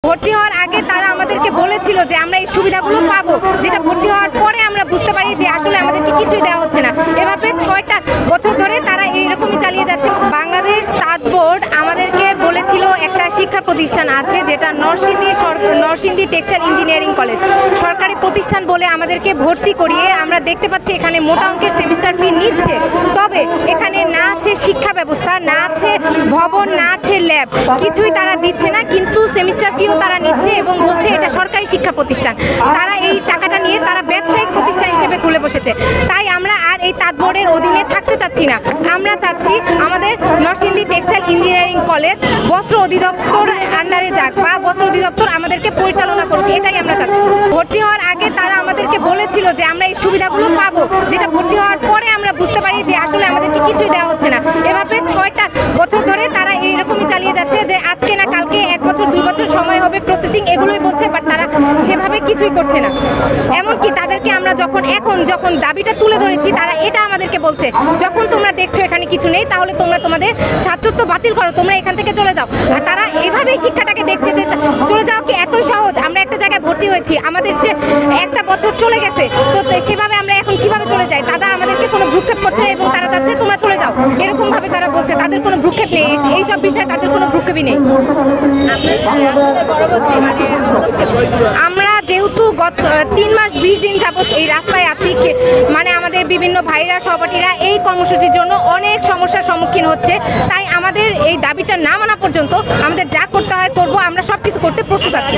ভর্তি হওয়ার আগে তারা আমাদেরকে বলেছিল যে আমরা এই সুবিধাগুলো পাবো, যেটা ভর্তি হওয়ার পরে আমরা বুঝতে পারি যে আসলে আমাদেরকে কিছুই দেওয়া হচ্ছে না। এভাবে 6টা বছর ধরে তারা এইরকমই চালিয়ে যাচ্ছে। বাংলাদেশ তাঁত বোর্ড আমাদেরকে বলেছিল একটা শিক্ষা প্রতিষ্ঠান আছে যেটা নরসিংদী টেক্সটাইল ইঞ্জিনিয়ারিং কলেজ, সরকারি প্রতিষ্ঠান বলে আমাদেরকে ভর্তি করিয়ে আমরা দেখতে পাচ্ছি এখানে মোটা অঙ্কের সেমিস্টার ফি নিচ্ছে। তবে এখানে না আছে শিক্ষা ব্যবস্থা, না আছে ভবন, না আছে ল্যাব, কিছুই তারা দিচ্ছে না, কিন্তু সেমিস্টার ফিও তারা নিচ্ছে এবং বলছে এটা সরকারি শিক্ষা প্রতিষ্ঠান। তারা এই টাকাটা নিয়ে তারা ব্যবসায়িক প্রতিষ্ঠান হিসেবে খুলে বসেছে। তাই আমরা আর এই তাঁত বোর্ডের অধীনে থাকতে চাচ্ছি না। আমরা চাচ্ছি আমাদের নরসিংদী টেক্সটাইল ইঞ্জিনিয়ারিং কলেজ বস্ত্র অধিদপ্তর আন্ডারে যাক বা বস্ত্র অধিদপ্তর আমাদেরকে পরিচালনা করুক, এটাই আমরা চাচ্ছি। ভর্তি হওয়ার আগে তারা আমাদেরকে বলেছিল যে আমরা এই সুবিধাগুলো পাবো, যেটা ভর্তি হওয়ার পরে আমরা বুঝতে পারি যে আসলে আমাদেরকে কিছুই দেওয়া হচ্ছে না। এভাবে 6টা বছর ধরে তারা এইরকমই চালিয়ে যাচ্ছে যে আজকে না কালকে 1 বছর 2 বছর সময় হবে প্রসেসিং, এগুলোই বলছে, বাট তারা সেভাবে কিছুই করছে না। এমনকি তাদেরকে আমরা যখন দাবিটা তুলে ধরেছি তারা এটা আমাদেরকে বলছে, যখন তোমরা দেখছো এখানে কিছু নেই তাহলে তোমরা তোমাদের ছাত্রত্ব বাতিল করো, তোমরা এখান থেকে চলে যাও। আর তারা এইভাবেই শিক্ষাটাকে দেখছে যে চলে যাও কি এতই সহজ। আমরা একটা জায়গায় ভর্তি হয়েছি, আমাদের যে 1টা বছর চলে গেছে, তো সেভাবে আমরা এখন কিভাবে চলে যাই? তারা আমাদেরকে কোনো ভ্রুক্ষেপ করছে না এবং তারা চাচ্ছে তোমরা চলে যাও, এরকম ভাবে তারা বলছে। তাদের কোনো ভ্রুক্ষেপ নেই, এইসব বিষয়ে তাদের কোনো ভ্রুক্ষেপই নেই। আমরা যেহেতু গত 3 মাস 20 দিন যাবত এই রাস্তায় আছি, মানে আমাদের বিভিন্ন ভাইরা সহপাঠীরা এই কর্মসূচির জন্য অনেক সমস্যার সম্মুখীন হচ্ছে। তাই আমাদের এই দাবিটা না মানা পর্যন্ত আমাদের যা করতে হয় করব, আমরা সব কিছু করতে প্রস্তুত আছি।